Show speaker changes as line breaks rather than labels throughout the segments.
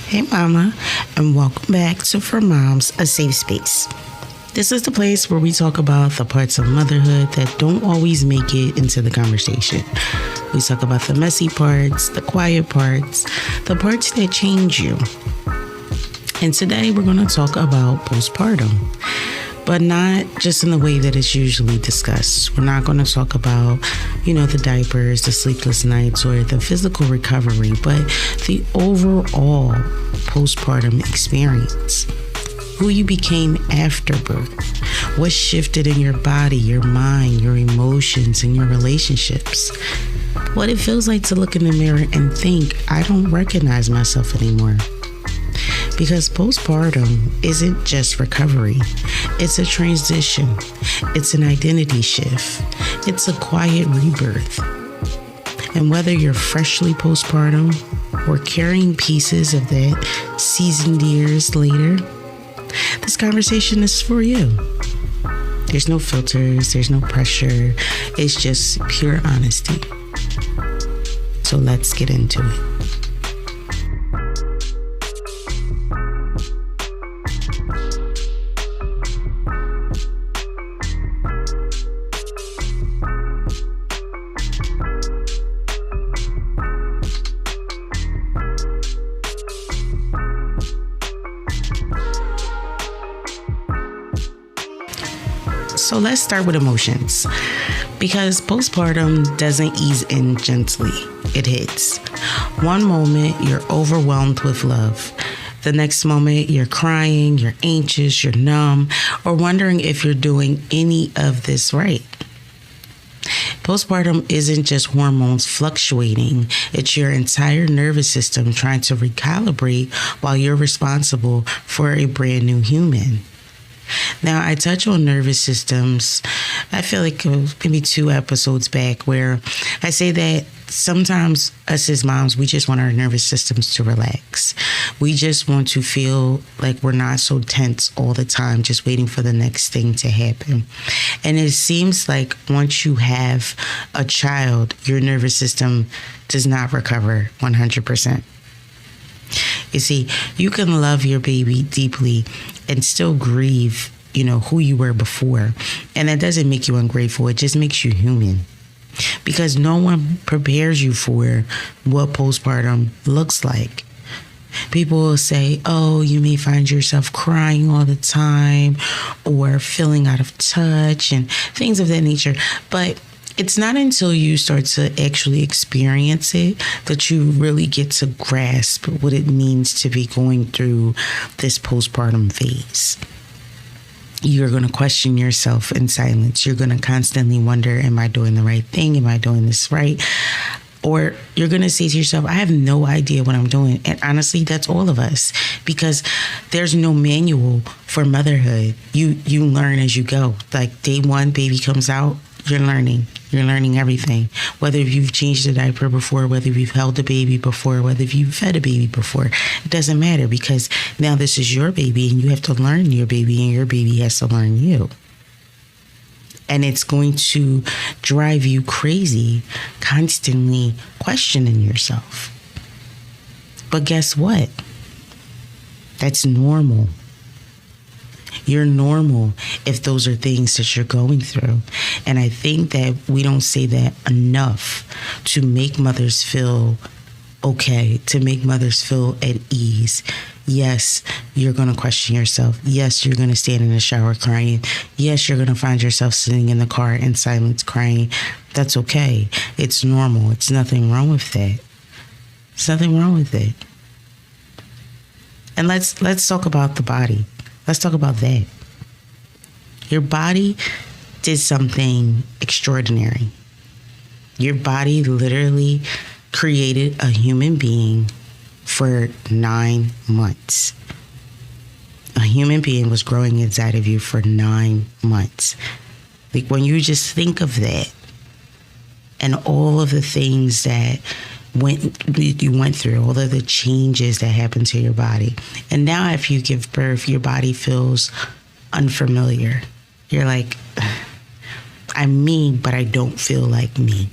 Hey, Mama, and welcome back to For Moms, a safe space. This is the place where we talk about the parts of motherhood that don't always make it into the conversation. We talk about the messy parts, the quiet parts, the parts that change you. And today we're going to talk about postpartum, but not just in the way that it's usually discussed. We're not going to talk about, the diapers, the sleepless nights, or the physical recovery, but the overall postpartum experience. Who you became after birth, what shifted in your body, your mind, your emotions, and your relationships. What it feels like to look in the mirror and think, I don't recognize myself anymore. Because postpartum isn't just recovery. It's a transition. It's an identity shift. It's a quiet rebirth. And whether you're freshly postpartum or carrying pieces of that seasoned years later, this conversation is for you. There's no filters, there's no pressure. It's just pure honesty. So let's get into it. So let's start with emotions, because postpartum doesn't ease in gently. It hits. One moment, you're overwhelmed with love. The next moment, you're crying, you're anxious, you're numb, or wondering if you're doing any of this right. Postpartum isn't just hormones fluctuating. It's your entire nervous system trying to recalibrate while you're responsible for a brand new human. Now, I touch on nervous systems, I feel like maybe 2 episodes back, where I say that sometimes us as moms, we just want our nervous systems to relax. We just want to feel like we're not so tense all the time, just waiting for the next thing to happen. And it seems like once you have a child, your nervous system does not recover 100%. You see, you can love your baby deeply and still grieve, who you were before. And that doesn't make you ungrateful. It just makes you human. Because no one prepares you for what postpartum looks like. People will say, oh, you may find yourself crying all the time or feeling out of touch and things of that nature. But it's not until you start to actually experience it that you really get to grasp what it means to be going through this postpartum phase. You're going to question yourself in silence. You're going to constantly wonder, am I doing the right thing? Am I doing this right? Or you're going to say to yourself, I have no idea what I'm doing. And honestly, that's all of us, because there's no manual for motherhood. You learn as you go. Like day one, baby comes out, you're learning. You're learning everything. Whether you've changed a diaper before, whether you've held a baby before, whether you've fed a baby before, it doesn't matter, because now this is your baby and you have to learn your baby and your baby has to learn you. And it's going to drive you crazy, constantly questioning yourself. But guess what? That's normal. You're normal if those are things that you're going through. And I think that we don't say that enough to make mothers feel okay, to make mothers feel at ease. Yes, you're going to question yourself. Yes, you're going to stand in the shower crying. Yes, you're going to find yourself sitting in the car in silence crying. That's okay. It's normal. It's nothing wrong with that. There's nothing wrong with it. And let's talk about the body. Let's talk about that. Your body did something extraordinary. Your body literally created a human being for 9 months. A human being was growing inside of you for 9 months. Like, when you just think of that and all of the things that you went through, all of the changes that happened to your body. And now if you give birth, your body feels unfamiliar. You're like, I'm me, but I don't feel like me.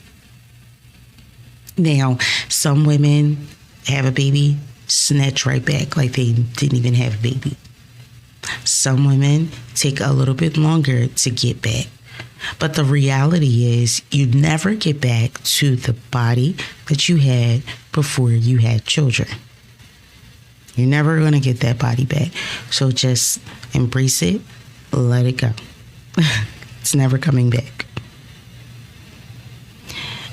Now, some women have a baby snatch right back like they didn't even have a baby. Some women take a little bit longer to get back. But the reality is you never get back to the body that you had before you had children. You're never going to get that body back. So just embrace it, let it go. It's never coming back.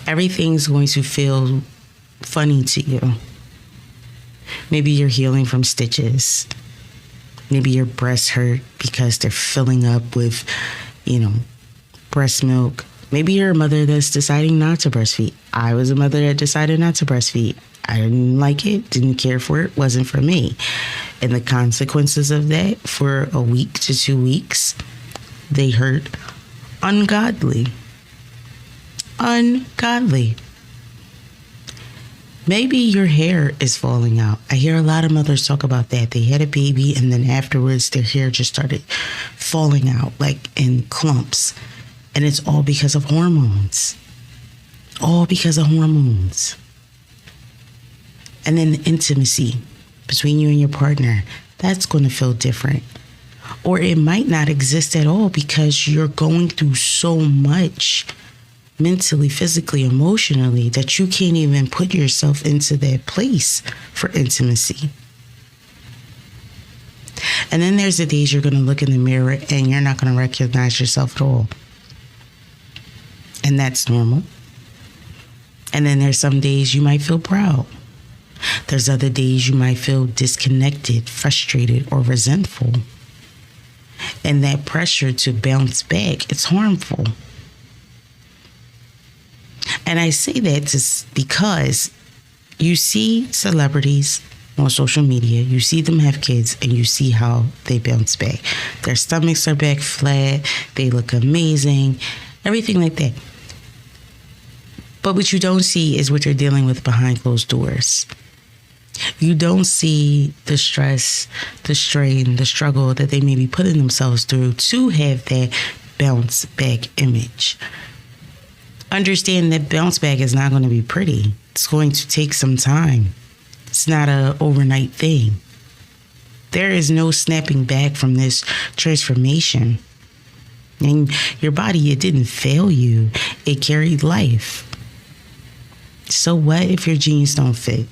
Everything's going to feel funny to you. Maybe you're healing from stitches. Maybe your breasts hurt because they're filling up with, breast milk. Maybe you're a mother that's deciding not to breastfeed. I was a mother that decided not to breastfeed. I didn't like it, didn't care for it, wasn't for me. And the consequences of that for a week to 2 weeks, they hurt ungodly. Ungodly. Maybe your hair is falling out. I hear a lot of mothers talk about that. They had a baby and then afterwards their hair just started falling out like in clumps. And it's all because of hormones. All because of hormones. And then the intimacy between you and your partner, that's going to feel different. Or it might not exist at all because you're going through so much mentally, physically, emotionally that you can't even put yourself into that place for intimacy. And then there's the days you're going to look in the mirror and you're not going to recognize yourself at all. And that's normal. And then there's some days you might feel proud. There's other days you might feel disconnected, frustrated, or resentful. And that pressure to bounce back, it's harmful. And I say that just because you see celebrities on social media, you see them have kids, and you see how they bounce back. Their stomachs are back flat, they look amazing, everything like that. But what you don't see is what you're dealing with behind closed doors. You don't see the stress, the strain, the struggle that they may be putting themselves through to have that bounce back image. Understand that bounce back is not going to be pretty. It's going to take some time. It's not an overnight thing. There is no snapping back from this transformation. And your body, it didn't fail you. It carried life. So what if your jeans don't fit?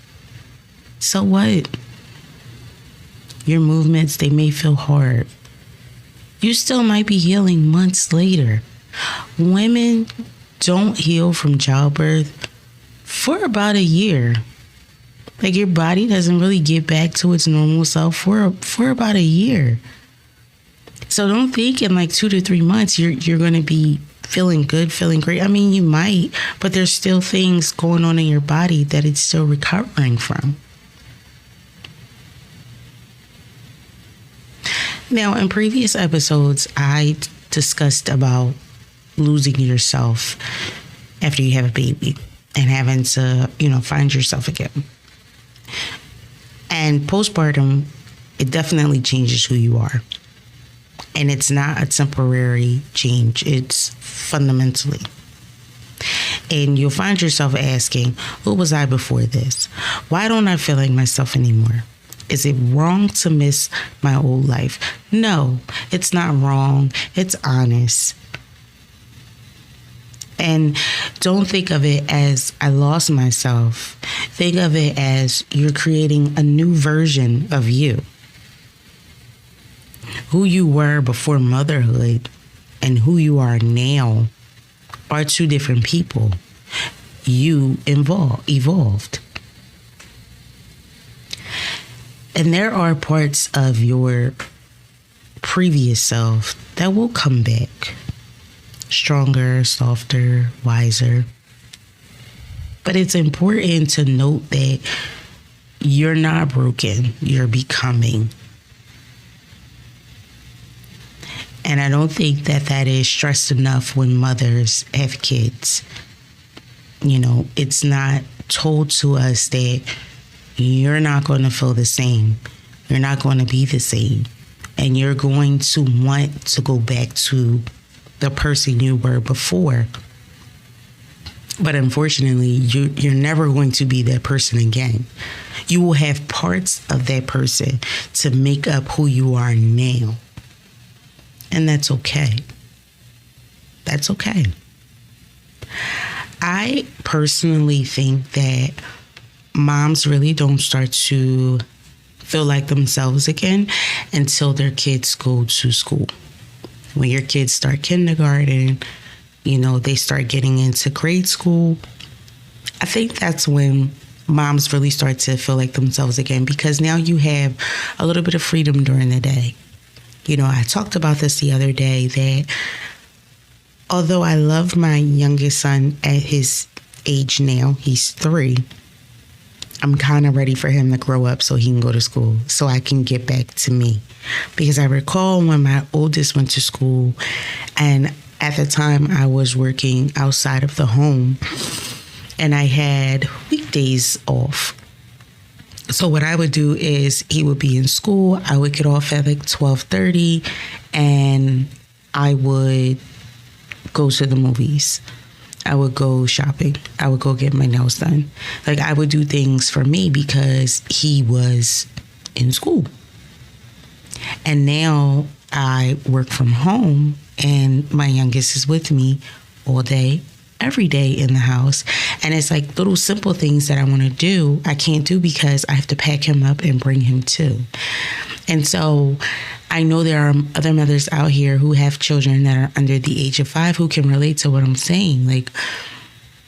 So what? Your movements, they may feel hard. You still might be healing months later. Women don't heal from childbirth for about a year. Like your body doesn't really get back to its normal self for about a year. So don't think in like 2 to 3 months you're going to be feeling good, feeling great. I mean, you might, but there's still things going on in your body that it's still recovering from. Now, in previous episodes, I discussed about losing yourself after you have a baby and having to, find yourself again. And postpartum, it definitely changes who you are. And it's not a temporary change. It's fundamentally. And you'll find yourself asking, who was I before this? Why don't I feel like myself anymore? Is it wrong to miss my old life? No, it's not wrong. It's honest. And don't think of it as I lost myself. Think of it as you're creating a new version of you. Who you were before motherhood and who you are now are two different people. You evolved. And there are parts of your previous self that will come back. Stronger, softer, wiser. But it's important to note that you're not broken. You're becoming. And I don't think that is stressed enough when mothers have kids. It's not told to us that you're not going to feel the same. You're not going to be the same. And you're going to want to go back to the person you were before. But unfortunately, you're never going to be that person again. You will have parts of that person to make up who you are now. And that's okay. That's okay. I personally think that moms really don't start to feel like themselves again until their kids go to school. When your kids start kindergarten, they start getting into grade school. I think that's when moms really start to feel like themselves again, because now you have a little bit of freedom during the day. I talked about this the other day, that although I love my youngest son at his age now, he's 3, I'm kind of ready for him to grow up so he can go to school, so I can get back to me. Because I recall when my oldest went to school, and at the time I was working outside of the home, and I had weekdays off. So what I would do is he would be in school, I would get off at like 12:30, and I would go to the movies. I would go shopping. I would go get my nails done. Like, I would do things for me because he was in school. And now I work from home, and my youngest is with me all day, every day in the house. And it's like little simple things that I want to do, I can't do because I have to pack him up and bring him too. And so I know there are other mothers out here who have children that are under the age of 5 who can relate to what I'm saying. Like,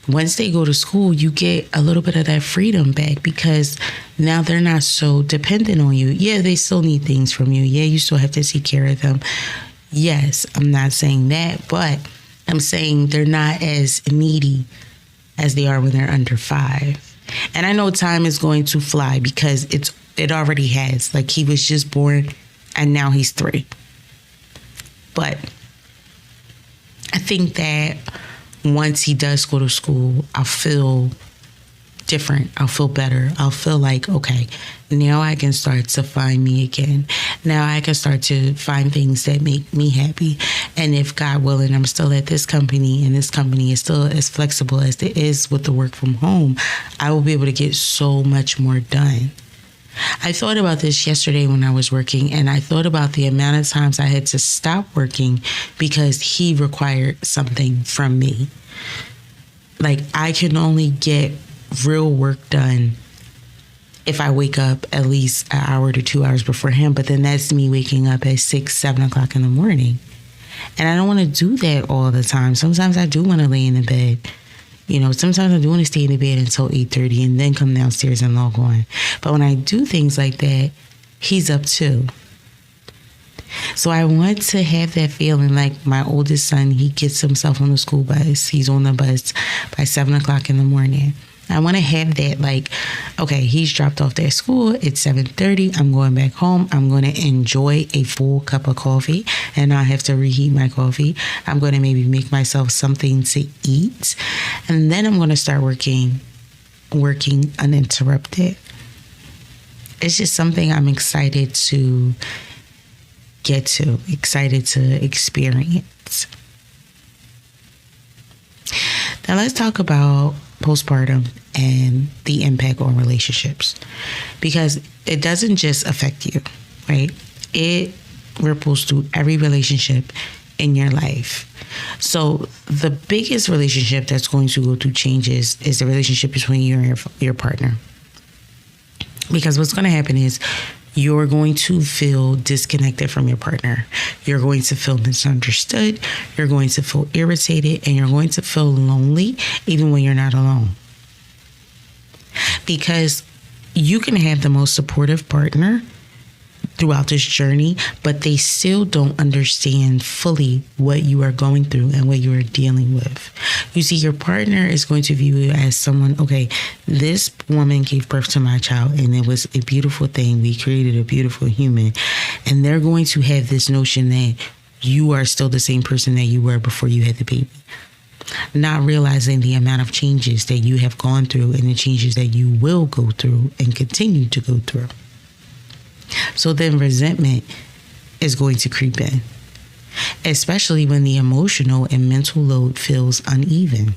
once they go to school, you get a little bit of that freedom back, because now they're not so dependent on you. Yeah, they still need things from you. Yeah, you still have to take care of them. Yes, I'm not saying that, but I'm saying they're not as needy as they are when they're under 5. And I know time is going to fly because it already has. Like, he was just born and now he's 3. But I think that once he does go to school, I'll feel different. I'll feel better. I'll feel like, okay, now I can start to find me again. Now I can start to find things that make me happy. And if God willing, I'm still at this company, and this company is still as flexible as it is with the work from home, I will be able to get so much more done. I thought about this yesterday when I was working, and I thought about the amount of times I had to stop working because he required something from me. Like, I can only get real work done if I wake up at least an hour to 2 hours before him, but then that's me waking up at 6, 7 o'clock in the morning. And I don't want to do that all the time. Sometimes I do want to lay in the bed. Sometimes I do want to stay in the bed until 8:30 and then come downstairs and log on. But when I do things like that, he's up too. So I want to have that feeling like my oldest son, he gets himself on the school bus. He's on the bus by 7 o'clock in the morning. I want to have that, like, okay, he's dropped off at school. It's 7:30. I'm going back home. I'm going to enjoy a full cup of coffee, and I have to reheat my coffee. I'm going to maybe make myself something to eat, and then I'm going to start working uninterrupted. It's just something I'm excited to get to, excited to experience. Now let's talk about postpartum and the impact on relationships, because it doesn't just affect you, right? It ripples through every relationship in your life. So the biggest relationship that's going to go through changes is the relationship between you and your partner. Because what's going to happen is you're going to feel disconnected from your partner. You're going to feel misunderstood. You're going to feel irritated, and you're going to feel lonely even when you're not alone. Because you can have the most supportive partner throughout this journey, but they still don't understand fully what you are going through and what you are dealing with. You see, your partner is going to view you as someone, okay, this woman gave birth to my child and it was a beautiful thing. We created a beautiful human. And they're going to have this notion that you are still the same person that you were before you had the baby. Not realizing the amount of changes that you have gone through and the changes that you will go through and continue to go through. So then resentment is going to creep in, especially when the emotional and mental load feels uneven.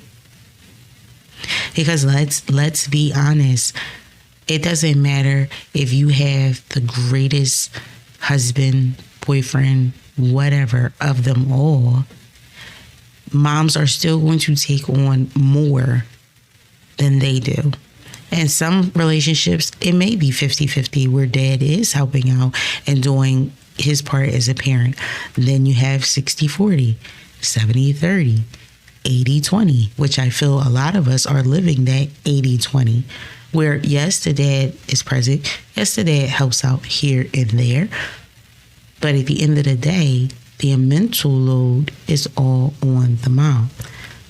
Because let's be honest, it doesn't matter if you have the greatest husband, boyfriend, whatever of them all. Moms are still going to take on more than they do. And some relationships, it may be 50-50 where dad is helping out and doing his part as a parent. Then you have 60-40, 70-30, 80-20, which I feel a lot of us are living that 80-20, where yes, the dad is present. Yes, the dad helps out here and there. But at the end of the day, the mental load is all on the mom.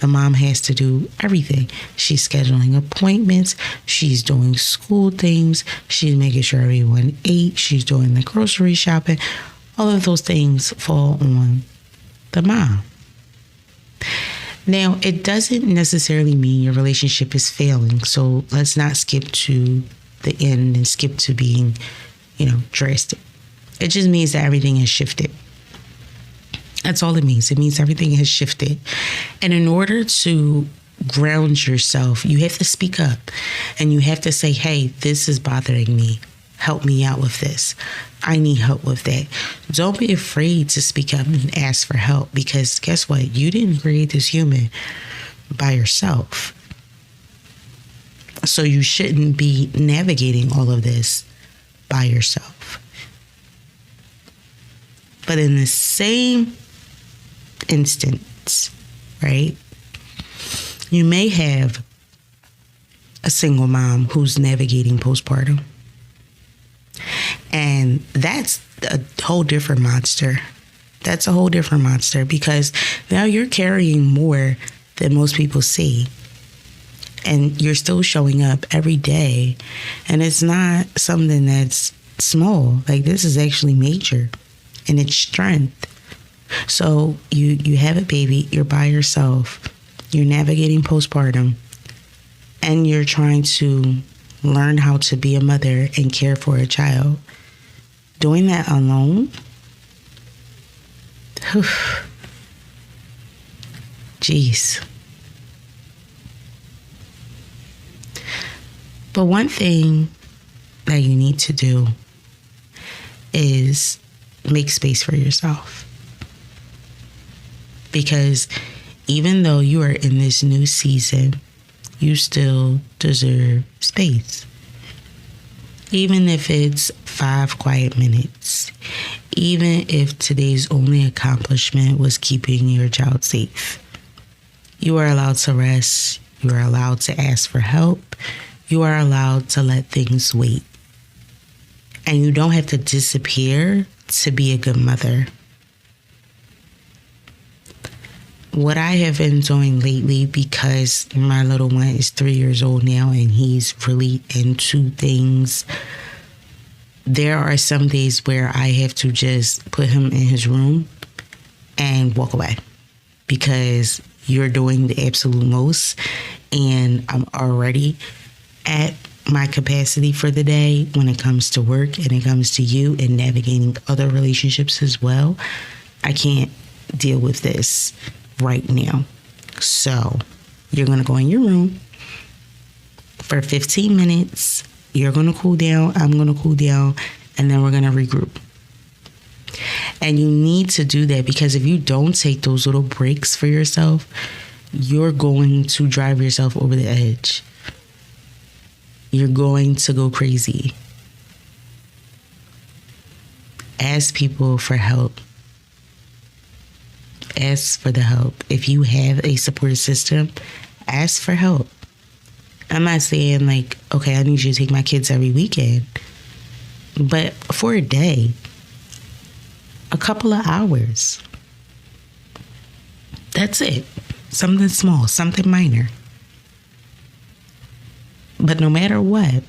The mom has to do everything. She's scheduling appointments. She's doing school things. She's making sure everyone ate. She's doing the grocery shopping. All of those things fall on the mom. Now, it doesn't necessarily mean your relationship is failing. So let's not skip to the end and skip to being, drastic. It just means that everything has shifted. That's all it means. It means everything has shifted. And in order to ground yourself, you have to speak up and you have to say, hey, this is bothering me. Help me out with this. I need help with that. Don't be afraid to speak up and ask for help, because guess what? You didn't create this human by yourself. So you shouldn't be navigating all of this by yourself. But in the same instance, right? You may have a single mom who's navigating postpartum. And that's a whole different monster. That's a whole different monster, because now you're carrying more than most people see. And you're still showing up every day. And it's not something that's small. Like, this is actually major. And it's strength. So you have a baby, you're by yourself, you're navigating postpartum, and you're trying to learn how to be a mother and care for a child. Doing that alone, jeez. But one thing that you need to do is make space for yourself. Because even though you are in this new season, you still deserve space. Even if it's 5 quiet minutes, even if today's only accomplishment was keeping your child safe, you are allowed to rest. You are allowed to ask for help. You are allowed to let things wait. And you don't have to disappear to be a good mother. What I have been doing lately, because my little one is 3 years old now and he's really into things, there are some days where I have to just put him in his room and walk away, because you're doing the absolute most and I'm already at my capacity for the day when it comes to work and it comes to you and navigating other relationships as well. I can't deal with this right now. So you're going to go in your room for 15 minutes. You're going to cool down. I'm going to cool down. And then we're going to regroup. And you need to do that, because if you don't take those little breaks for yourself, you're going to drive yourself over the edge. You're going to go crazy. Ask people for help. Ask for the help. If you have a support system, ask for help. I'm not saying like, okay, I need you to take my kids every weekend. But for a day, a couple of hours. That's it. Something small, something minor. But no matter what,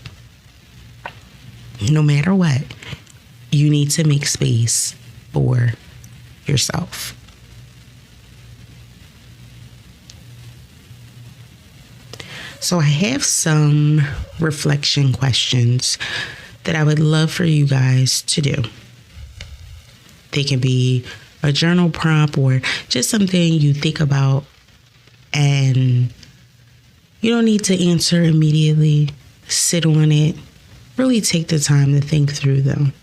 you need to make space for yourself. So I have some reflection questions that I would love for you guys to do. They can be a journal prompt or just something you think about and, You don't need to answer immediately. Sit on it. Really take the time to think through them.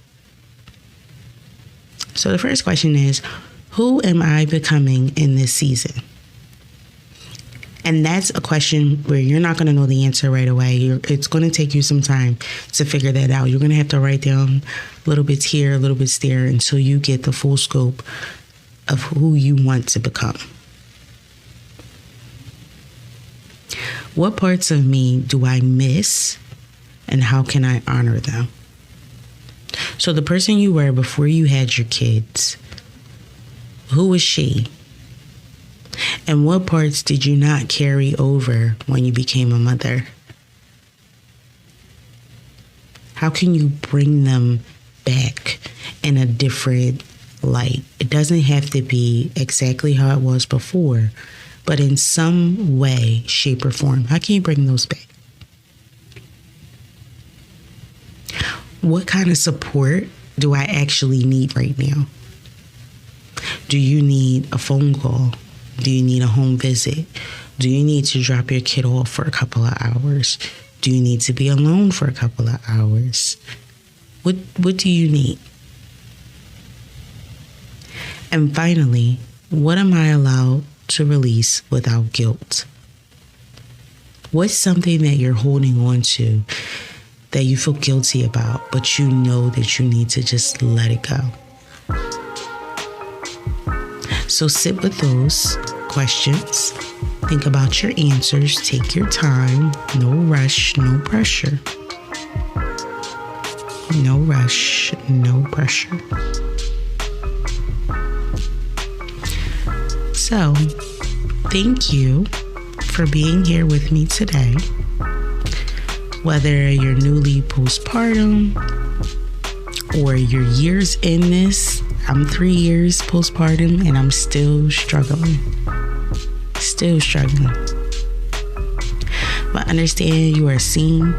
So the first question is, who am I becoming in this season? And that's a question where you're not going to know the answer right away. It's going to take you some time to figure that out. You're going to have to write down little bits here, little bits there until you get the full scope of who you want to become. What parts of me do I miss, and how can I honor them? So the person you were before you had your kids, who was she? And what parts did you not carry over when you became a mother? How can you bring them back in a different light? It doesn't have to be exactly how it was before, but in some way, shape, or form. How can you bring those back? What kind of support do I actually need right now? Do you need a phone call? Do you need a home visit? Do you need to drop your kid off for a couple of hours? Do you need to be alone for a couple of hours? What do you need? And finally, what am I allowed to release without guilt? What's something that you're holding on to that you feel guilty about, but you know that you need to just let it go? So sit with those questions. Think about your answers. Take your time. No rush, no pressure. No rush, no pressure. So, thank you for being here with me today. Whether you're newly postpartum or you're years in this, I'm 3 years postpartum and I'm still struggling. Still struggling. But understand you are seen.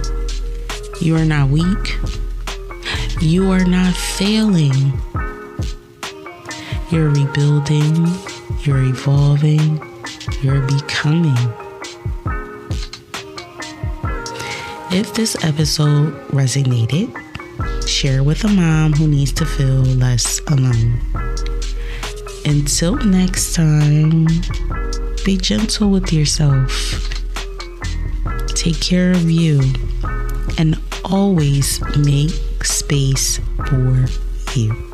You are not weak. You are not failing. You're rebuilding. You're evolving. You're becoming. If this episode resonated, share with a mom who needs to feel less alone. Until next time, be gentle with yourself. Take care of you. And always make space for you.